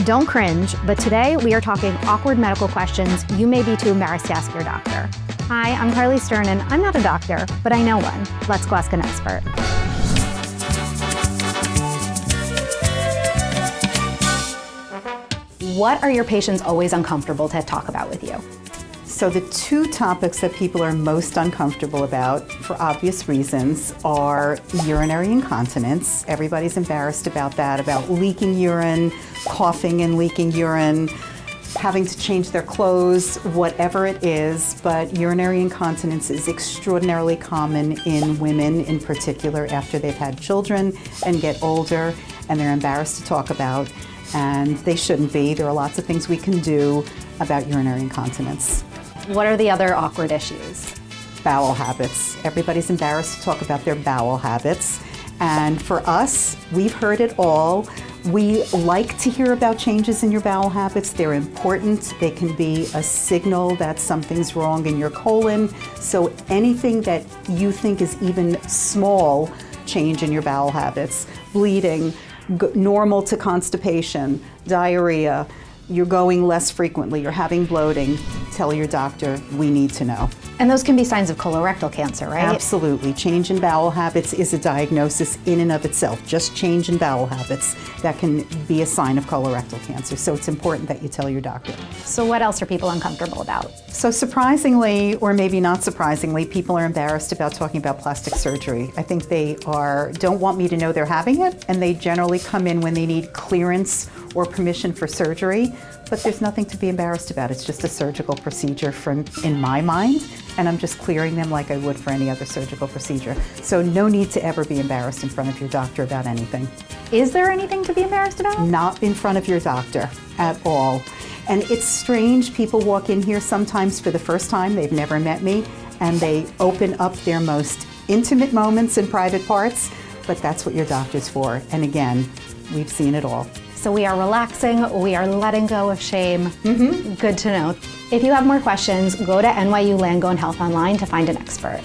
Don't cringe, but today we are talking awkward medical questions you may be too embarrassed to ask your doctor. Hi, I'm Carly Stern, and I'm not a doctor, but I know one. Let's go ask an expert. What are your patients always uncomfortable to talk about with you? So the two topics that people are most uncomfortable about, for obvious reasons, are urinary incontinence. Everybody's embarrassed about that, about leaking urine, coughing and leaking urine, having to change their clothes, whatever it is. But urinary incontinence is extraordinarily common in women, in particular after they've had children and get older, and they're embarrassed to talk about, and they shouldn't be. There are lots of things we can do about urinary incontinence. What are the other awkward issues? Bowel habits. Everybody's embarrassed to talk about their bowel habits. And for us, we've heard it all. We like to hear about changes in your bowel habits. They're important. They can be a signal that something's wrong in your colon. So anything that you think is even small change in your bowel habits, bleeding, normal to constipation, diarrhea, you're going less frequently, you're having bloating, tell your doctor, we need to know. And those can be signs of colorectal cancer, right? Absolutely. Change in bowel habits is a diagnosis in and of itself. Just change in bowel habits, that can be a sign of colorectal cancer. So it's important that you tell your doctor. So what else are people uncomfortable about? So surprisingly, or maybe not surprisingly, people are embarrassed about talking about plastic surgery. I think they don't want me to know they're having it, and they generally come in when they need clearance or permission for surgery, but there's nothing to be embarrassed about. It's just a surgical procedure in my mind, and I'm just clearing them like I would for any other surgical procedure. So no need to ever be embarrassed in front of your doctor about anything. Is there anything to be embarrassed about? Not in front of your doctor at all. And it's strange, people walk in here sometimes for the first time, they've never met me, and they open up their most intimate moments and private parts, but that's what your doctor's for. And again, we've seen it all. So we are relaxing, we are letting go of shame. Good to know. If you have more questions, go to NYU Langone Health Online to find an expert.